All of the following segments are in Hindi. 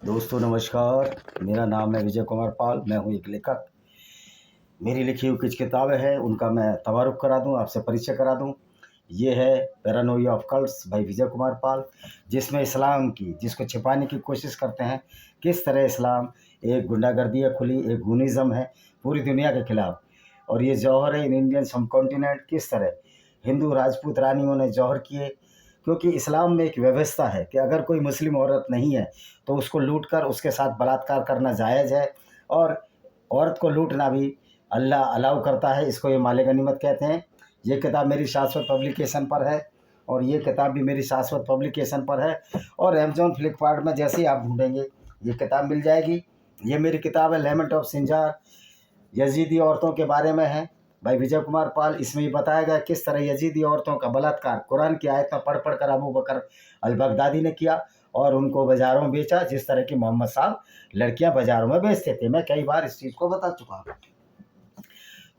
दोस्तों नमस्कार। मेरा नाम है विजय कुमार पाल। मैं हूँ एक लेखक। मेरी लिखी हुई कुछ किताबें हैं, उनका मैं तवारुफ़ करा दूँ, आपसे परिचय करा दूँ। ये है पैरानोइया ऑफ कल्ट्स भाई विजय कुमार पाल, जिसमें इस्लाम की जिसको छिपाने की कोशिश करते हैं, किस तरह इस्लाम एक गुंडागर्दी है खुली, एक गूनिज़्म है पूरी दुनिया के खिलाफ। और ये जौहर है इन इंडियन सबकॉन्टिनेंट, किस तरह हिंदू राजपूत रानियों ने जौहर किए। क्योंकि इस्लाम में एक व्यवस्था है कि अगर कोई मुस्लिम औरत नहीं है तो उसको लूट कर उसके साथ बलात्कार करना जायज़ है, और औरत को लूटना भी अल्लाह अलाउ करता है। इसको ये माले गनीमत कहते हैं। ये किताब मेरी शाश्वत पब्लिकेशन पर है, और ये किताब भी मेरी शाश्वत पब्लिकेशन पर है, और अमेज़ॉन फ्लिपकार्ट में जैसे ही आप ढूंढेंगे ये किताब मिल जाएगी। ये मेरी किताब है लेमेंट ऑफ सिंजार, यजीदी औरतों के बारे में है भाई विजय कुमार पाल। इसमें ये बताया गया किस तरह यजीदी औरतों का बलात्कार कुरान की आयत में पढ़ कर अबू बकर अल बगदादी ने किया, और उनको बाज़ारों में बेचा, जिस तरह की मोहम्मद साहब लड़कियां बाज़ारों में बेचते थे। मैं कई बार इस चीज़ को बता चुका हूँ।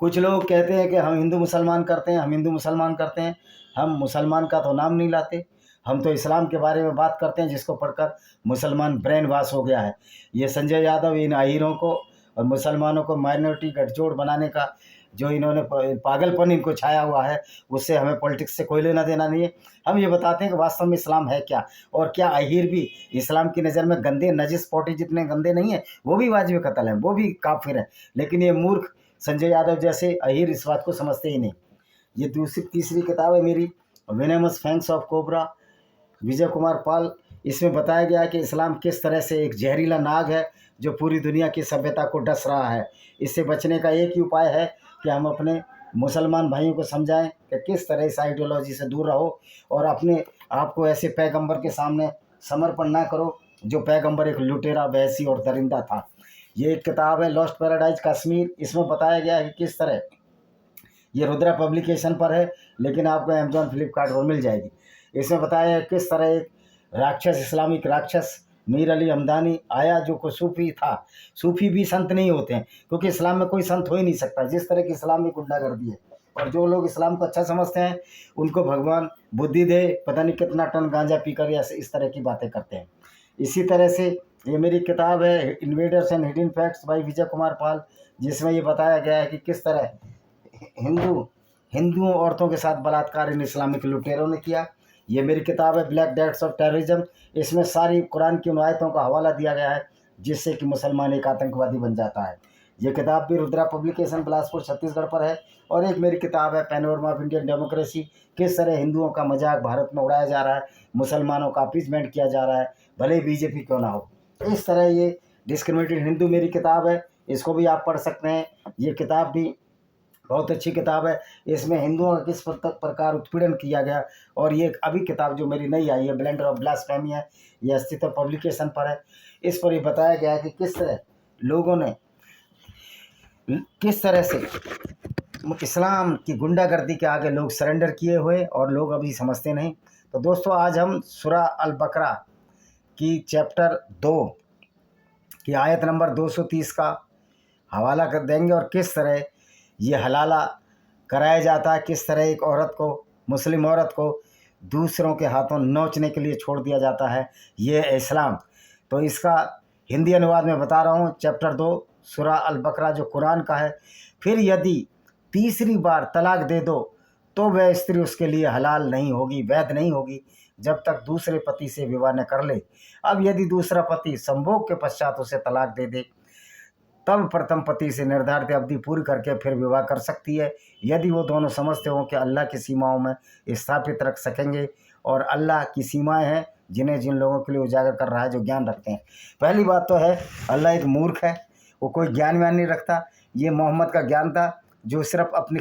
कुछ लोग कहते हैं कि हम हिंदू मुसलमान करते हैं, हम हिंदू मुसलमान करते हैं। हम मुसलमान का तो नाम नहीं लाते, हम तो इस्लाम के बारे में बात करते हैं, जिसको पढ़कर मुसलमान ब्रेन वॉश हो गया है। ये संजय यादव इन अहीरों को और मुसलमानों को माइनॉरिटी गठजोड़ बनाने का जो इन्होंने पागलपन इनको छाया हुआ है, उससे हमें पॉलिटिक्स से कोई लेना देना नहीं है। हम ये बताते हैं कि वास्तव में इस्लाम है क्या, और क्या अहीर भी इस्लाम की नज़र में गंदे नजिस पोटी जितने गंदे नहीं हैं, वो भी वाजिब कत्ल हैं, वो भी काफिर हैं। लेकिन ये मूर्ख संजय यादव जैसे अहीर इस बात को समझते ही नहीं। ये दूसरी तीसरी किताब है मेरी, वेनेमस फैंग्स ऑफ कोबरा, विजय कुमार पाल। इसमें बताया गया है कि इस्लाम किस तरह से एक जहरीला नाग है जो पूरी दुनिया की सभ्यता को डस रहा है। इससे बचने का एक ही उपाय है कि हम अपने मुसलमान भाइयों को समझाएं कि किस तरह इस आइडियोलॉजी से दूर रहो, और अपने आप को ऐसे पैगंबर के सामने समर्पण ना करो जो पैगंबर एक लुटेरा, वैसी और दरिंदा था। ये एक किताब है लॉस्ट पैराडाइज कश्मीर। इसमें बताया गया है कि किस तरह, ये रुद्रा पब्लिकेशन पर है लेकिन आपको अमेजॉन फ्लिपकार्ट पर मिल जाएगी। इसमें बताया है किस तरह एक राक्षस, इस्लामिक राक्षस मीर अली हमदानी आया, जो को सूफ़ी था। सूफ़ी भी संत नहीं होते हैं, क्योंकि इस्लाम में कोई संत हो ही नहीं सकता, जिस तरह की इस्लाम में गुंडागर्दी है। और जो लोग इस्लाम को अच्छा समझते हैं उनको भगवान बुद्धि दे, पता नहीं कितना टन गांजा पीकर या इस तरह की बातें करते हैं। इसी तरह से ये मेरी किताब है invaders and hidden facts by Vijay Kumar Pal, जिसमें ये बताया गया है कि किस तरह हिंदुओं औरतों के साथ बलात्कार इन इस्लामिक लुटेरों ने किया। ये मेरी किताब है ब्लैक डेट्स ऑफ टेररिज्म। इसमें सारी कुरान की उन आयतों का हवाला दिया गया है जिससे कि मुसलमान एक आतंकवादी बन जाता है। ये किताब भी रुद्रा पब्लिकेशन बिलासपुर छत्तीसगढ़ पर है। और एक मेरी किताब है पैनोरमा ऑफ इंडियन डेमोक्रेसी, किस तरह हिंदुओं का मजाक भारत में उड़ाया जा रहा है, मुसलमानों का अपीसमेंट किया जा रहा है, भले बीजेपी क्यों ना हो। इस तरह ये डिस्क्रिमिनेटेड हिंदू मेरी किताब है, इसको भी आप पढ़ सकते हैं। ये किताब भी बहुत अच्छी किताब है। इसमें हिंदुओं का किस प्रकार उत्पीड़न किया गया। और ये अभी किताब जो मेरी नई आई है ब्लेंडर ऑफ ब्लास्फेमी है, ये अस्तित्व पब्लिकेशन पर है। इस पर ये बताया गया है कि किस तरह लोगों ने किस तरह से इस्लाम की गुंडागर्दी के आगे लोग सरेंडर किए हुए, और लोग अभी समझते नहीं। तो दोस्तों आज हम सूरा अल बकरा की चैप्टर 2 की आयत नंबर 230 का हवाला कर देंगे, और किस तरह ये हलाला कराया जाता है, किस तरह एक औरत को, मुस्लिम औरत को दूसरों के हाथों नोचने के लिए छोड़ दिया जाता है, ये इस्लाम। तो इसका हिंदी अनुवाद में बता रहा हूँ। चैप्टर 2 सूरा अल बकरा जो कुरान का है। फिर यदि तीसरी बार तलाक दे दो तो वह स्त्री उसके लिए हलाल नहीं होगी, वैध नहीं होगी, जब तक दूसरे पति से विवाह न कर ले। अब यदि दूसरा पति संभोग के पश्चात उसे तलाक दे दे तब प्रथम पति से निर्धारित अवधि पूरी करके फिर विवाह कर सकती है, यदि वो दोनों समझते हों कि अल्लाह की सीमाओं में स्थापित रख सकेंगे। और अल्लाह की सीमाएं हैं जिन्हें जिन लोगों के लिए उजागर कर रहा है जो ज्ञान रखते हैं। पहली बात तो है अल्लाह एक मूर्ख है, वो कोई ज्ञान व्यान नहीं रखता। ये मोहम्मद का ज्ञान था जो सिर्फ अपनी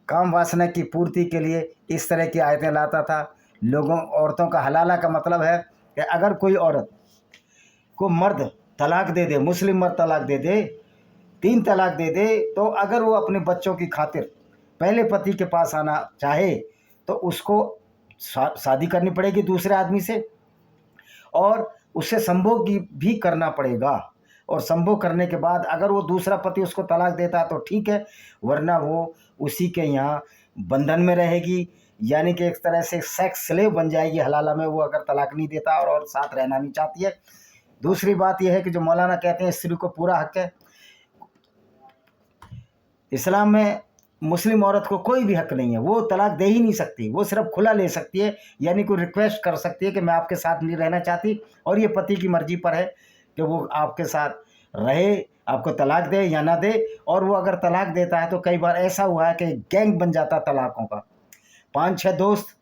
काम वासना की पूर्ति के लिए इस तरह की आयतें लाता था। लोगों औरतों का हलाला का मतलब है कि अगर कोई औरत को मर्द तलाक दे दे, मुस्लिम मर्द तलाक दे दे, 3 तलाक दे दे, तो अगर वो अपने बच्चों की खातिर पहले पति के पास आना चाहे तो उसको शादी करनी पड़ेगी दूसरे आदमी से, और उससे संभोग भी करना पड़ेगा। और संभोग करने के बाद अगर वो दूसरा पति उसको तलाक देता है तो ठीक है, वरना वो उसी के यहाँ बंधन में रहेगी, यानी कि एक तरह से सेक्स स्लेव बन जाएगी हलाला में, वो अगर तलाक नहीं देता और साथ रहना नहीं चाहती है। दूसरी बात यह है कि जो मौलाना कहते हैं स्त्री को पूरा हक है, इस्लाम में मुस्लिम औरत को कोई भी हक नहीं है, वो तलाक दे ही नहीं सकती, वो सिर्फ खुला ले सकती है, यानी कोई रिक्वेस्ट कर सकती है कि मैं आपके साथ नहीं रहना चाहती, और ये पति की मर्जी पर है कि वो आपके साथ रहे, आपको तलाक दे या ना दे। और वो अगर तलाक देता है तो कई बार ऐसा हुआ है कि गैंग बन जाता है तलाकों का, 5-6 दोस्त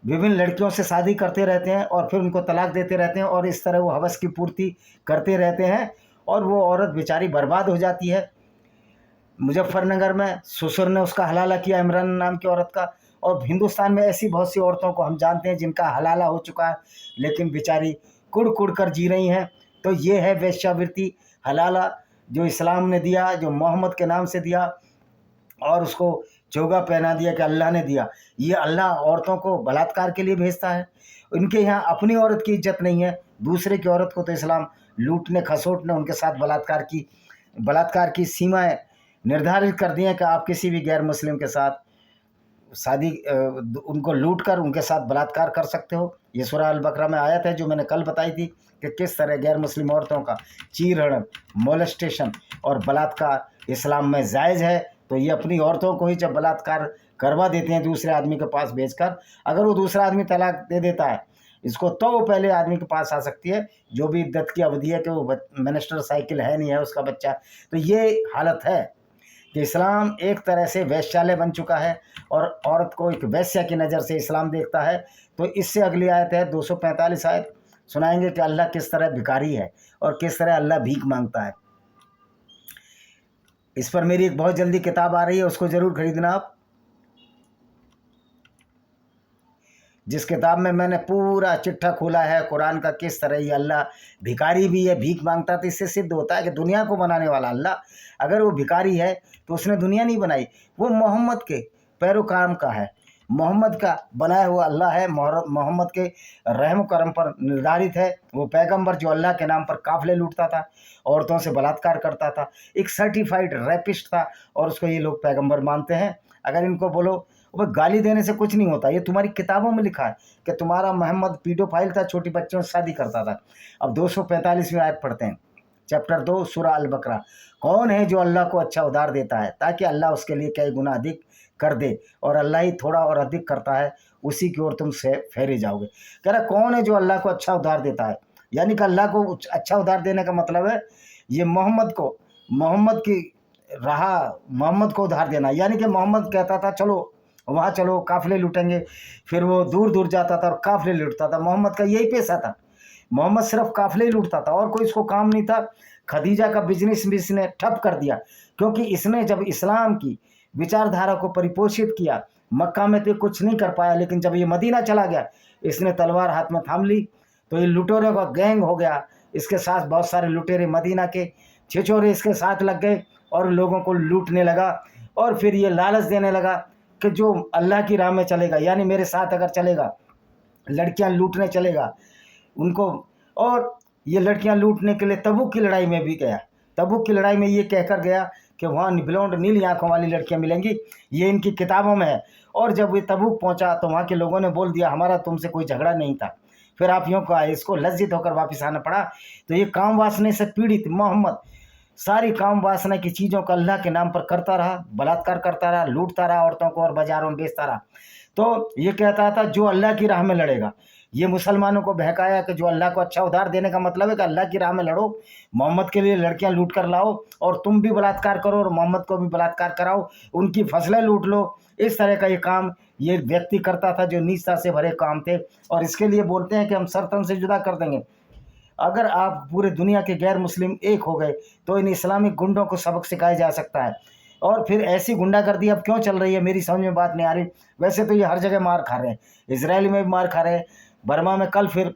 विभिन्न लड़कियों से शादी करते रहते हैं और फिर उनको तलाक देते रहते हैं, और इस तरह वो हवस की पूर्ति करते रहते हैं और वो औरत बेचारी बर्बाद हो जाती है। मुजफ्फरनगर में ससुर ने उसका हलाला किया, इमरान नाम की औरत का, और हिंदुस्तान में ऐसी बहुत सी औरतों को हम जानते हैं जिनका हलाला हो चुका है लेकिन बेचारी कुड़ कुड़ कर जी रही हैं। तो ये है वेश्यावृत्ति, हलाला जो इस्लाम ने दिया, जो मोहम्मद के नाम से दिया, और उसको चोगा पहना दिया कि अल्लाह ने दिया। ये अल्लाह औरतों को बलात्कार के लिए भेजता है। उनके यहाँ अपनी औरत की इज्जत नहीं है, दूसरे की औरत को तो इस्लाम लूटने खसोटने उनके साथ बलात्कार की सीमाएं निर्धारित कर दी हैं कि आप किसी भी गैर मुस्लिम के साथ शादी उनको लूट कर उनके साथ बलात्कार कर सकते हो। ये सूरह अल बकरा में आयत है जो मैंने कल बताई थी कि किस तरह गैर मुस्लिम औरतों का चीरहरण, मोलेस्टेशन और बलात्कार इस्लाम में जायज़ है। तो ये अपनी औरतों को ही जब बलात्कार करवा देते हैं दूसरे आदमी के पास भेजकर, अगर वो दूसरा आदमी तलाक दे देता है इसको, तो वो पहले आदमी के पास आ सकती है, जो भी इद्दत की अवधि है कि वो मिनिस्टर साइकिल है नहीं है उसका बच्चा। तो ये हालत है कि इस्लाम एक तरह से वैश्यालय बन चुका है और औरत को एक वैश्या की नज़र से इस्लाम देखता है। तो इससे अगली आयत है 245 आयत, सुनाएंगे कि अल्लाह किस तरह भिखारी है और किस तरह अल्लाह भीख मांगता है। इस पर मेरी एक बहुत जल्दी किताब आ रही है, उसको ज़रूर खरीदना आप, जिस किताब में मैंने पूरा चिट्ठा खोला है कुरान का, किस तरह ये अल्लाह भिखारी भी है, भीख मांगता। तो इससे सिद्ध होता है कि दुनिया को बनाने वाला अल्लाह अगर वो भिखारी है तो उसने दुनिया नहीं बनाई, वो मोहम्मद के पैरोकार का है, मोहम्मद का बनाया हुआ अल्लाह है, मोहम्मद के रहम करम पर निर्धारित है। वो पैगंबर जो अल्लाह के नाम पर काफिले लूटता था, औरतों से बलात्कार करता था, एक सर्टिफाइड रैपिस्ट था, और उसको ये लोग पैगंबर मानते हैं। अगर इनको बोलो, वो गाली देने से कुछ नहीं होता, ये तुम्हारी किताबों में लिखा है कि तुम्हारा मोहम्मद पीडोफाइल था, छोटी बच्चियों से शादी करता था। अब 245वीं आयत पढ़ते हैं, चैप्टर 2 सूरह अल बकरा। कौन है जो अल्लाह को अच्छा उधार देता है ताकि अल्लाह उसके लिए कई गुना अधिक कर दे, और अल्लाह ही थोड़ा और अधिक करता है, उसी की ओर तुम से फेरे जाओगे। कह रहा कौन है जो अल्लाह को अच्छा उधार देता है, यानी कि अल्लाह को अच्छा उधार देने का मतलब है ये मोहम्मद को उधार देना। यानी कि मोहम्मद कहता था चलो वहाँ चलो काफिले लूटेंगे, फिर वो दूर दूर जाता था और काफिले लूटता था। मोहम्मद का यही पेशा था, मोहम्मद सिर्फ काफिले ही लूटता था और कोई इसको काम नहीं था। खदीजा का बिजनेस भी इसने ठप कर दिया, क्योंकि इसने जब इस्लाम की विचारधारा को परिपोषित किया, मक्का में तो कुछ नहीं कर पाया, लेकिन जब ये मदीना चला गया इसने तलवार हाथ में थाम ली, तो ये लुटेरों का गैंग हो गया। इसके साथ बहुत सारे लुटेरे मदीना के छिछोरे इसके साथ लग गए और लोगों को लूटने लगा, और फिर ये लालच देने लगा कि जो अल्लाह की राह में चलेगा, यानी मेरे साथ अगर चलेगा, लड़कियां लूटने चलेगा उनको। और ये लड़कियां लूटने के लिए तबूक की लड़ाई में भी गया। तबूक की लड़ाई में ये कहकर गया कि वहाँ ब्लॉन्ड नीली आंखों वाली लड़कियां मिलेंगी, ये इनकी किताबों में है। और जब ये तबूक पहुँचा तो वहाँ के लोगों ने बोल दिया हमारा तुमसे कोई झगड़ा नहीं था। फिर आप यूँ कहा, इसको लज्जित होकर वापस आना पड़ा। तो ये काम वासना से पीड़ित मोहम्मद सारी काम वासना की चीज़ों का अल्लाह के नाम पर करता रहा, बलात्कार करता रहा, लूटता रहा औरतों को और बाज़ारों में बेचता रहा। तो ये कहता था जो अल्लाह की राह में लड़ेगा, ये मुसलमानों को बहकाया कि जो अल्लाह को अच्छा उधार देने का मतलब है कि अल्लाह की राह में लड़ो, मोहम्मद के लिए लड़कियां लूट कर लाओ और तुम भी बलात्कार करो और मोहम्मद को भी बलात्कार कराओ, उनकी फसलें लूट लो। इस तरह का ये काम ये व्यक्ति करता था जो नीचता से भरे काम थे। और इसके लिए बोलते हैं कि हम सरतन से जुदा कर देंगे। अगर आप पूरे दुनिया के गैर मुस्लिम एक हो गए तो इन इस्लामिक गुंडों को सबक सिखाया जा सकता है। और फिर ऐसी गुंडागर्दी अब क्यों चल रही है मेरी समझ में बात नहीं आ रही। वैसे तो ये हर जगह मार खा रहे हैं, इसराइल में भी मार खा रहे हैं, बर्मा में कल फिर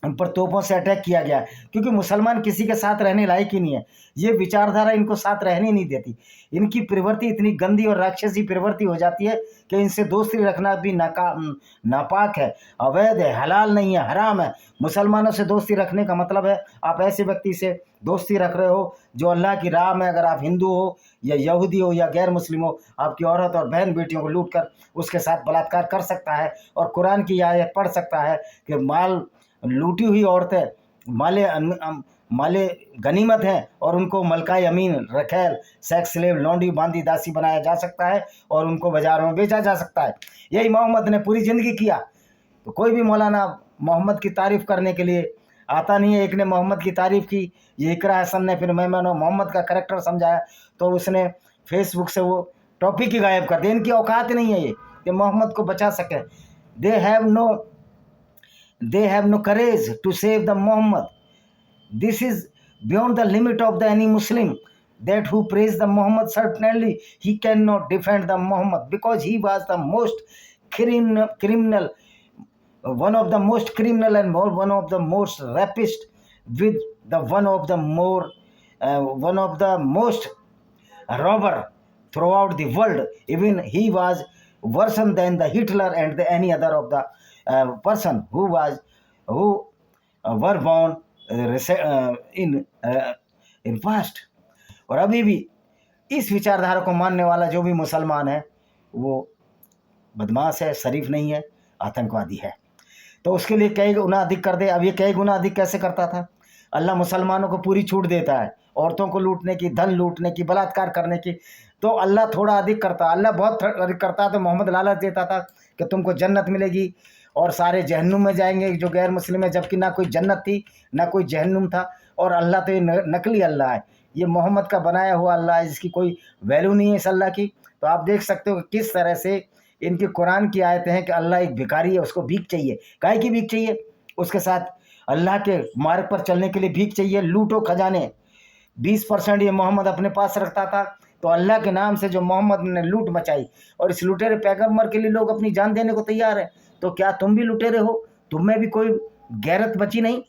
उन पर तोपों से अटैक किया गया, क्योंकि मुसलमान किसी के साथ रहने लायक ही नहीं है। ये विचारधारा इनको साथ रहने नहीं देती। इनकी प्रवृत्ति इतनी गंदी और राक्षसी प्रवृत्ति हो जाती है कि इनसे दोस्ती रखना भी नापाक है, अवैध है, हलाल नहीं है, हराम है। मुसलमानों से दोस्ती रखने का मतलब है आप ऐसे व्यक्ति से दोस्ती रख रहे हो जो अल्लाह की राह में, अगर आप हिंदू हो या यहूदी हो या गैर मुस्लिम हो, आपकी औरत और बहन बेटियों को लूट कर उसके साथ बलात्कार कर सकता है और कुरान की आयत पढ़ सकता है कि माल लूटी हुई औरतें माले गनीमत हैं और उनको मलकाए अमीन, रखैल, सेक्स स्लेव, लौंडी, बांदी, दासी बनाया जा सकता है और उनको बाजारों में बेचा जा सकता है। यही मोहम्मद ने पूरी ज़िंदगी किया। तो कोई भी मौलाना मोहम्मद की तारीफ़ करने के लिए आता नहीं है। एक ने मोहम्मद की तारीफ़ की, ये इकरा हसन ने, फिर मैंने मोहम्मद का करैक्टर समझाया तो उसने फेसबुक से वो टॉपिक ही गायब कर दिया। इनकी औकात नहीं है ये कि मोहम्मद को बचा सके। दे have no courage to save the Muhammad. This is beyond the limit of the any Muslim that who praise the Muhammad. Certainly he cannot defend the Muhammad because he was the most criminal, one of the most criminal and one of the most rapist, with the one of the most robber throughout the world. Even he was worse than the Hitler and any other of the person who were born in past. और अभी भी इस विचारधारा को मानने वाला जो भी मुसलमान है वो बदमाश है, शरीफ नहीं है, आतंकवादी है। तो उसके लिए कई गुना अधिक कर दे। अब ये कई गुना अधिक कैसे करता था? अल्लाह मुसलमानों को पूरी छूट देता है औरतों को लूटने की, धन लूटने की, बलात्कार करने की, तो अल्लाह थोड़ा अधिक करता। अल्लाह बहुत अधिक करता तो मोहम्मद लालच देता था कि तुमको जन्नत मिलेगी और सारे जहन्नुम में जाएंगे जो गैर मुस्लिम है, जबकि ना कोई जन्नत थी ना कोई जहन्नुम था। और अल्लाह तो ये नकली अल्लाह है, ये मोहम्मद का बनाया हुआ अल्लाह है जिसकी कोई वैल्यू नहीं है इस अल्लाह की। तो आप देख सकते हो कि किस तरह से इनकी कुरान की आयतें हैं कि अल्लाह एक भिखारी है, उसको भीख चाहिए। काहे की भीख चाहिए? उसके साथ अल्लाह के मार्ग पर चलने के लिए भीख चाहिए। लूटो खजाने 20% ये मोहम्मद अपने पास रखता था। तो अल्लाह के नाम से जो मोहम्मद ने लूट मचाई और इस लुटेरे पैगम्बर के लिए लोग अपनी जान देने को तैयार हैं, तो क्या तुम भी लुटेरे हो? तुम में भी कोई गैरत बची नहीं?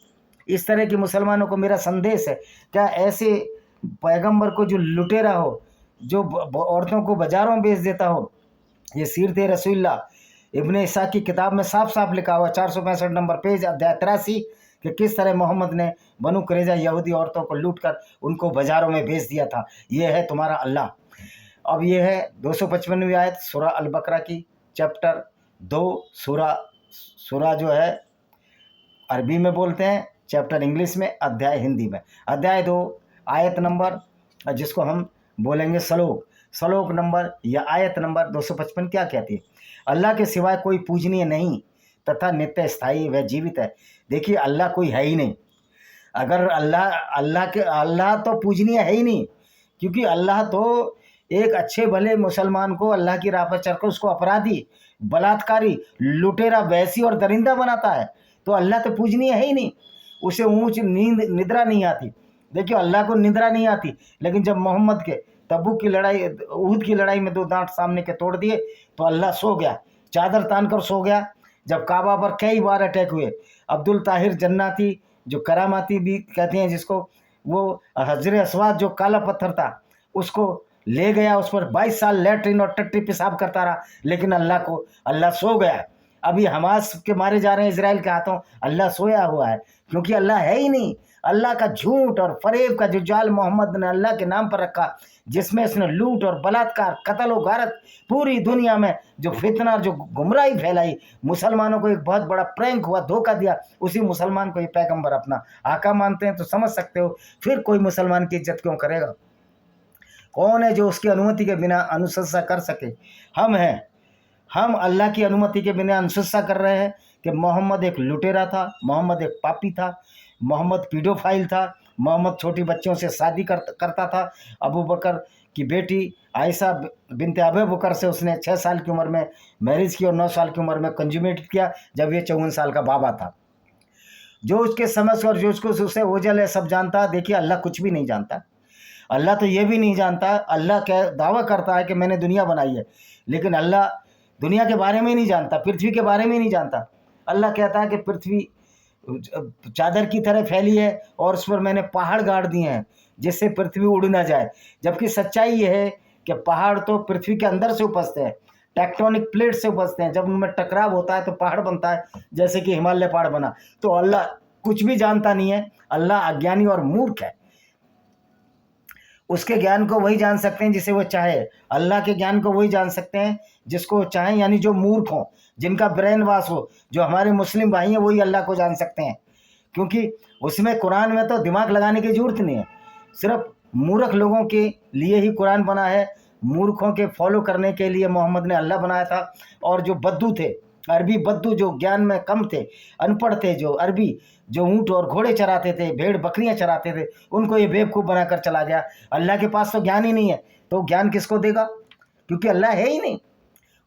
इस तरह के मुसलमानों को मेरा संदेश है, क्या ऐसे पैगम्बर को जो लुटेरा हो, जो औरतों को बाजारों में बेच देता हो, ये सीरत रसूलुल्लाह इब्ने इसाक की किताब में साफ साफ लिखा हुआ 465 नंबर पेज, अध्याय 83 कि किस तरह मोहम्मद ने बनु कुरैज़ा यहूदी औरतों को लूटकर उनको बाजारों में बेच दिया था। ये है तुम्हारा अल्लाह। अब ये है 255वीं आयत सूरा अल बकरा की, चैप्टर 2। सूरा जो है अरबी में बोलते हैं, चैप्टर इंग्लिश में, अध्याय हिंदी में। अध्याय 2 आयत नंबर, जिसको हम बोलेंगे सलोक नंबर या आयत नंबर 255 क्या कहती है? अल्लाह के सिवाय कोई पूजनीय नहीं तथा नित्य स्थायी व जीवित है। देखिए अल्लाह कोई है ही नहीं। अगर अल्लाह तो पूजनीय है ही नहीं, क्योंकि अल्लाह तो एक अच्छे भले मुसलमान को अल्लाह की राह पर चलकर उसको अपराधी, बलात्कारी, लुटेरा, वैसी और दरिंदा बनाता है। तो अल्लाह तो पूजनीय है ही नहीं, उसे ऊंच निद्रा नहीं आती। देखिए अल्लाह को निद्रा नहीं आती, लेकिन जब मोहम्मद के तबूक की लड़ाई, उहद की लड़ाई में 2 दांत सामने के तोड़ दिए तो अल्लाह सो गया, चादर तान कर सो गया। जब काबा पर कई बार अटैक हुए, अब्दुल ताहिर जन्नाती जो करामाती भी कहते हैं जिसको, वो हजर अस्वाद जो काला पत्थर था उसको ले गया, उस पर 22 साल लैट्रिन और टट्टी पेशाब करता रहा, लेकिन अल्लाह सो गया। अभी हमास के मारे जा रहे हैं इजराइल के हाथों, अल्लाह सोया हुआ है, क्योंकि अल्लाह है ही नहीं। अल्लाह का झूठ और फरेब का जो जाल मोहम्मद ने अल्लाह के नाम पर रखा, जिसमें इसने लूट और बलात्कार, कत्ल और गारत, पूरी दुनिया में जो फितना, जो गुमराही फैलाई, मुसलमानों को एक बहुत बड़ा प्रैंक हुआ, धोखा दिया, उसी मुसलमान को ये पैगंबर अपना आका मानते हैं। तो समझ सकते हो फिर कोई मुसलमान की इज्जत क्यों करेगा? कौन है जो उसकी अनुमति के बिना अनुशंसा कर सके? हम हैं। हम अल्लाह की अनुमति के बिना अनुशंसा कर रहे हैं कि मोहम्मद एक लुटेरा था, मोहम्मद एक पापी था, मोहम्मद पीडोफाइल था, मोहम्मद छोटी बच्चों से शादी करता था। अबू बकर की बेटी आयशा बिनते अबू बकर से उसने 6 साल की उम्र में मैरिज की और 9 साल की उम्र में कंजुमेट किया, जब ये 54 साल का बाबा था। जो उसके समझ और जो उसको उससे ओझल है सब जानता। देखिए अल्लाह कुछ भी नहीं जानता। अल्लाह तो ये भी नहीं जानता। अल्लाह क्या दावा करता है कि मैंने दुनिया बनाई है, लेकिन अल्लाह दुनिया के बारे में ही नहीं जानता, पृथ्वी के बारे में ही नहीं जानता। अल्लाह कहता है कि पृथ्वी चादर की तरह फैली है और उस पर मैंने पहाड़ गाड़ दिए हैं जिससे पृथ्वी उड़ ना जाए। जबकि सच्चाई ये है कि पहाड़ तो पृथ्वी के अंदर से उपजते हैं, टेक्टोनिक प्लेट से उपजते हैं। जब उनमें टकराव होता है तो पहाड़ बनता है, जैसे कि हिमालय पहाड़ बना। तो अल्लाह कुछ भी जानता नहीं है, अल्लाह अज्ञानी और मूर्ख है। उसके ज्ञान को वही जान सकते हैं जिसे वो चाहे। अल्लाह के ज्ञान को वही जान सकते हैं जिसको वो चाहें, यानी जो मूर्ख हो, जिनका ब्रेन वॉश हो। जो हमारे मुस्लिम भाई हैं वही अल्लाह को जान सकते हैं, क्योंकि उसमें कुरान में तो दिमाग लगाने की जरूरत नहीं है। सिर्फ मूर्ख लोगों के लिए ही कुरान बना है, मूर्खों के फॉलो करने के लिए मोहम्मद ने अल्लाह बनाया था। और जो बद्दू थे, अरबी बद्दू, जो ज्ञान में कम थे, अनपढ़ थे, जो अरबी, जो ऊँट और घोड़े चराते थे, भेड़ बकरियां चराते थे, उनको ये बेवकूफ़ बनाकर चला गया। अल्लाह के पास तो ज्ञान ही नहीं है, तो ज्ञान किसको देगा? क्योंकि अल्लाह है ही नहीं।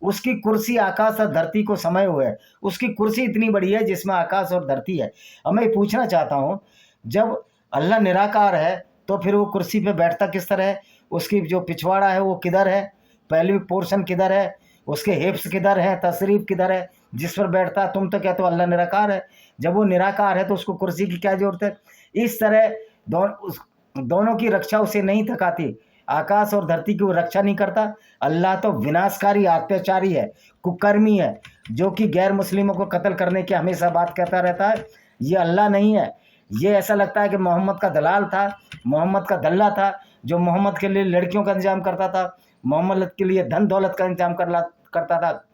उसकी कुर्सी आकाश और धरती को समाये हुए है। उसकी कुर्सी इतनी बड़ी है जिसमें आकाश और धरती है। अब मैं पूछना चाहता हूँ, जब अल्लाह निराकार है तो फिर वो कुर्सी पे बैठता किस तरह है? उसकी जो पिछवाड़ा है वो किधर है? पहली पोर्शन किधर है? उसके हिप्स किधर है? तशरीफ किधर है जिस पर बैठता है? तुम तो कहते हो अल्लाह निराकार है। जब वो निराकार है तो उसको कुर्सी की क्या जरूरत है? इस तरह दोनों की रक्षा उसे नहीं थकाती। आकाश और धरती की वो रक्षा नहीं करता। अल्लाह तो विनाशकारी, अत्याचारी है, कुकर्मी है, जो कि गैर मुस्लिमों को कत्ल करने की हमेशा बात कहता रहता है। ये अल्लाह नहीं है। ये ऐसा लगता है कि मोहम्मद का दलाल था, मोहम्मद का दल्ला था, जो मोहम्मद के लिए लड़कियों का इंतजाम करता था, मोहम्मद के लिए धन दौलत का इंतजाम करता था,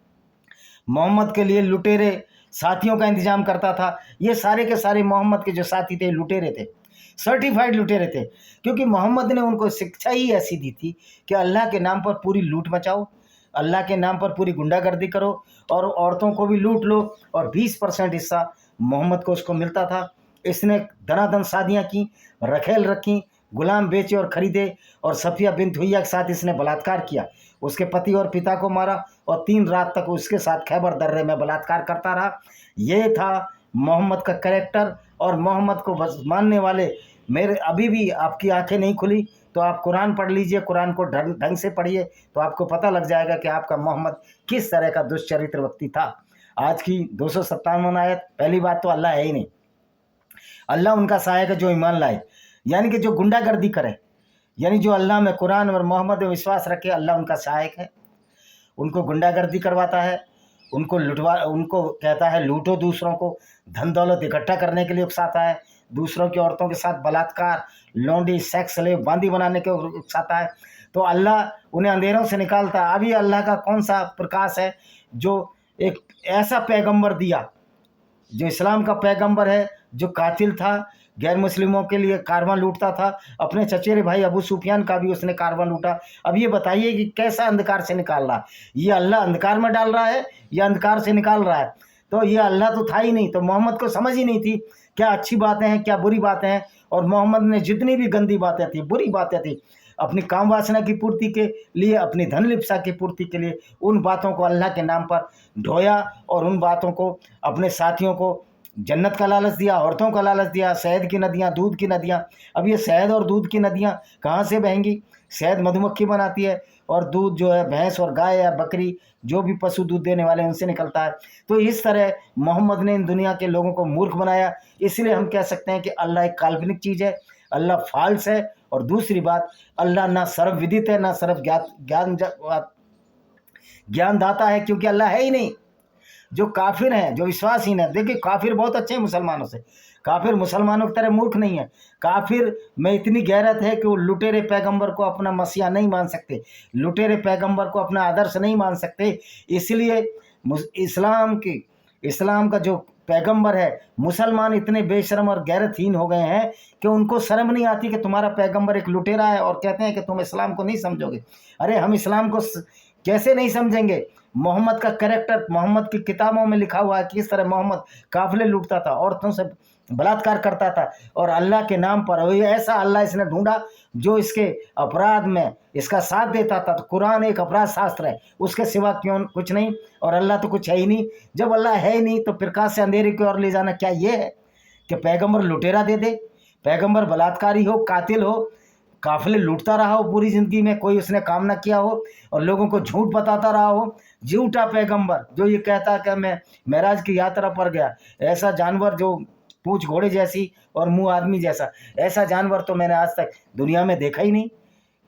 मोहम्मद के लिए लुटेरे साथियों का इंतजाम करता था। ये सारे के सारे मोहम्मद के जो साथी थे लुटेरे थे, सर्टिफाइड लुटेरे थे, क्योंकि मोहम्मद ने उनको शिक्षा ही ऐसी दी थी कि अल्लाह के नाम पर पूरी लूट मचाओ, अल्लाह के नाम पर पूरी गुंडागर्दी करो और औरतों को भी लूट लो। और 20% हिस्सा मोहम्मद को उसको मिलता था। इसने धनाधन शादियाँ की, रखेल रखी, गुलाम बेचे और खरीदे, और सफिया बिन्त हुइया के साथ इसने बलात्कार किया। उसके पति और पिता को मारा और 3 रात तक उसके साथ खैबर दर्रे में बलात्कार करता रहा। ये था मोहम्मद का कैरेक्टर। और मोहम्मद को बस मानने वाले, मेरे अभी भी आपकी आंखें नहीं खुली तो आप कुरान पढ़ लीजिए, कुरान को ढंग से पढ़िए तो आपको पता लग जाएगा कि आपका मोहम्मद किस तरह का दुष्चरित्र व्यक्ति था। आज की 257 आयत, पहली बात तो अल्लाह है ही नहीं। अल्लाह उनका सहायक है जो ईमान लाए, यानी कि जो गुंडागर्दी करे, यानी जो अल्लाह में, कुरान और मोहम्मद में विश्वास रखे, अल्लाह उनका सहायक है। उनको गुंडागर्दी करवाता है, उनको कहता है लूटो दूसरों को, धन दौलत इकट्ठा करने के लिए उकसाता है, दूसरों की औरतों के साथ बलात्कार, लौंडी, सेक्स स्लेव, बांदी बनाने के उकसाता है। तो अल्लाह उन्हें अंधेरों से निकालता है। अभी अल्लाह का कौन सा प्रकाश है जो एक ऐसा पैगंबर दिया, जो इस्लाम का पैगंबर है, जो कातिल था, गैर मुस्लिमों के लिए कारवां लूटता था, अपने चचेरे भाई अबू सुफियान का भी उसने कारवां लूटा। अब ये बताइए कि कैसा अंधकार से निकाल रहा है? ये अल्लाह अंधकार में डाल रहा है या अंधकार से निकाल रहा है? तो ये अल्लाह तो था ही नहीं। तो मोहम्मद को समझ ही नहीं थी क्या अच्छी बातें हैं, क्या बुरी बातें हैं। और मोहम्मद ने जितनी भी गंदी बातें थी, बुरी बातें थी, अपनी काम वासना की पूर्ति के लिए, अपनी धन लिप्सा की पूर्ति के लिए, उन बातों को अल्लाह के नाम पर ढोया और उन बातों को अपने साथियों को जन्नत का लालच दिया, औरतों का लालच दिया, शहद की नदियाँ, दूध की नदियाँ। अब ये शहद और दूध की नदियाँ कहाँ से बहेंगी? शहद मधुमक्खी बनाती है और दूध जो है भैंस और गाय या बकरी, जो भी पशु दूध देने वाले, उनसे निकलता है। तो इस तरह मोहम्मद ने इन दुनिया के लोगों को मूर्ख बनाया। इसलिए हम कह सकते हैं कि अल्लाह एक काल्पनिक चीज़ है, अल्लाह फाल्स है। और दूसरी बात, अल्लाह ना सर्वविदित है, ना सर्व ज्ञानदाता है, क्योंकि अल्लाह है ही नहीं। जो काफिर हैं, जो विश्वासहीन है, देखिए काफिर बहुत अच्छे हैं मुसलमानों से, काफिर मुसलमानों की तरह मूर्ख नहीं है। काफिर में इतनी गैरत है कि वो लुटेरे पैगंबर को अपना मसीहा नहीं मान सकते, लुटेरे पैगंबर को अपना आदर्श नहीं मान सकते। इसलिए इस्लाम का जो पैगंबर है, मुसलमान इतने बेशरम और गैरतहीन हो गए हैं कि उनको शर्म नहीं आती कि तुम्हारा पैगंबर एक लुटेरा है, और कहते हैं कि तुम इस्लाम को नहीं समझोगे। अरे हम इस्लाम को कैसे नहीं समझेंगे? मोहम्मद का कैरेक्टर मोहम्मद की किताबों में लिखा हुआ है कि किस तरह मोहम्मद काफिले लूटता था, औरतों से बलात्कार करता था, और अल्लाह के नाम पर। और ऐसा अल्लाह इसने ढूंढा जो इसके अपराध में इसका साथ देता था। तो कुरान एक अपराध शास्त्र है, उसके सिवा क्यों कुछ नहीं। और अल्लाह तो कुछ है ही नहीं। जब अल्लाह है ही नहीं तो प्रकाश से अंधेरे की ओर ले जाना क्या ये है कि पैगंबर लुटेरा दे दे, पैगंबर बलात्कारी हो, कातिल हो, काफिले लूटता रहा हो पूरी ज़िंदगी में, कोई उसने काम ना किया हो और लोगों को झूठ बताता रहा हो। झूठा पैगंबर जो ये कहता कि मैं मेराज की यात्रा पर गया, ऐसा जानवर जो पूंछ घोड़े जैसी और मुंह आदमी जैसा। ऐसा जानवर तो मैंने आज तक दुनिया में देखा ही नहीं।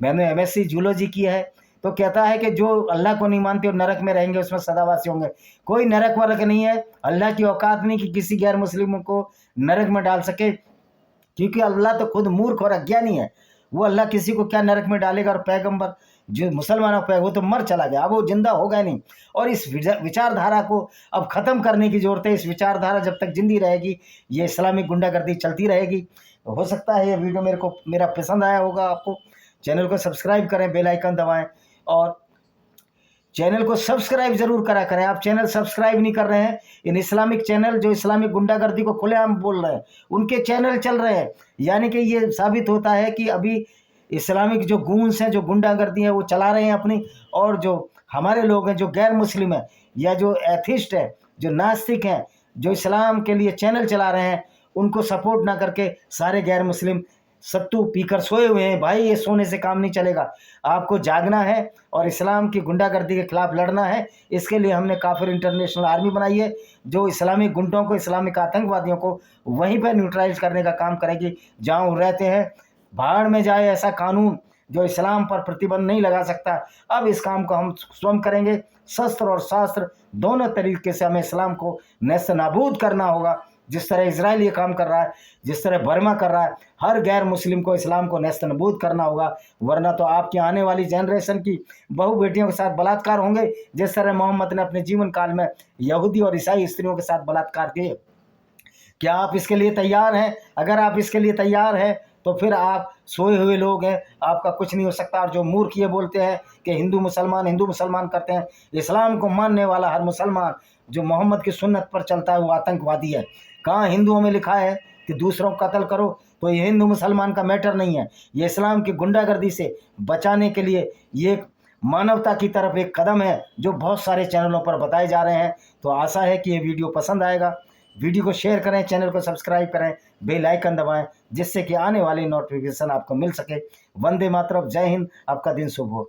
मैंने एमएससी जूलॉजी किया है। तो कहता है कि जो अल्लाह को नहीं मानते और नरक में रहेंगे, उसमें सदावासी होंगे। कोई नरक वरक नहीं है। अल्लाह की औकात नहीं कि किसी गैर मुस्लिमों को नरक में डाल सके, क्योंकि अल्लाह तो खुद मूर्ख और अज्ञानी है। वो अल्लाह किसी को क्या नरक में डालेगा। और पैगंबर जो मुसलमानों पे वो तो मर चला गया, अब वो जिंदा होगा नहीं। और इस विचारधारा को अब ख़त्म करने की ज़रूरत है। इस विचारधारा जब तक जिंदी रहेगी, ये इस्लामिक गुंडागर्दी चलती रहेगी। हो सकता है ये वीडियो मेरा पसंद आया होगा आपको। चैनल को सब्सक्राइब करें, बेल आइकन दबाएं और चैनल को सब्सक्राइब जरूर करा करें। आप चैनल सब्सक्राइब नहीं कर रहे हैं, इन इस्लामिक चैनल जो इस्लामिक गुंडागर्दी को खुलेआम बोल रहे हैं, उनके चैनल चल रहे हैं। यानी कि ये साबित होता है कि अभी इस्लामिक जो गूंस हैं, जो गुंडागर्दी है, वो चला रहे हैं अपनी। और जो हमारे लोग हैं, जो गैर मुस्लिम हैं या जो एथिस्ट है, जो नास्तिक हैं, जो इस्लाम के लिए चैनल चला रहे हैं, उनको सपोर्ट ना करके सारे गैर मुस्लिम सत्तू पीकर सोए हुए हैं। भाई ये सोने से काम नहीं चलेगा, आपको जागना है और इस्लाम की गुंडागर्दी के खिलाफ लड़ना है। इसके लिए हमने काफिर इंटरनेशनल आर्मी बनाई है, जो इस्लामिक गुंडों को, इस्लामिक आतंकवादियों को वहीं पर न्यूट्रलाइज करने का काम करेगी जहाँ वो रहते हैं। भाड़ में जाए ऐसा कानून जो इस्लाम पर प्रतिबंध नहीं लगा सकता। अब इस काम को हम स्वयं करेंगे। शस्त्र और शास्त्र दोनों तरीके से हमें इस्लाम को नेस्त नाबूद करना होगा। जिस तरह इजराइल ये काम कर रहा है, जिस तरह बर्मा कर रहा है, हर गैर मुस्लिम को इस्लाम को नेस्त नाबूद करना होगा। वरना तो आपकी आने वाली जनरेशन की बहू बेटियों के साथ बलात्कार होंगे, जिस तरह मोहम्मद ने अपने जीवन काल में यहूदी और ईसाई स्त्रियों के साथ बलात्कार किए। क्या आप इसके लिए तैयार हैं? अगर आप इसके लिए तैयार हैं तो फिर आप सोए हुए लोग हैं, आपका कुछ नहीं हो सकता। और जो मूर्ख ये बोलते हैं कि हिंदू मुसलमान करते हैं, इस्लाम को मानने वाला हर मुसलमान जो मोहम्मद की सुन्नत पर चलता है वो आतंकवादी है। कहाँ हिंदुओं में लिखा है कि दूसरों को कत्ल करो? तो ये हिंदू मुसलमान का मैटर नहीं है, ये इस्लाम की गुंडागर्दी से बचाने के लिए ये मानवता की तरफ एक कदम है जो बहुत सारे चैनलों पर बताए जा रहे हैं। तो आशा है कि ये वीडियो पसंद आएगा। वीडियो को शेयर करें, चैनल को सब्सक्राइब करें, बेल आइकन दबाएं, जिससे कि आने वाली नोटिफिकेशन आपको मिल सके। वंदे मातरम, जय हिंद, आपका दिन शुभ हो।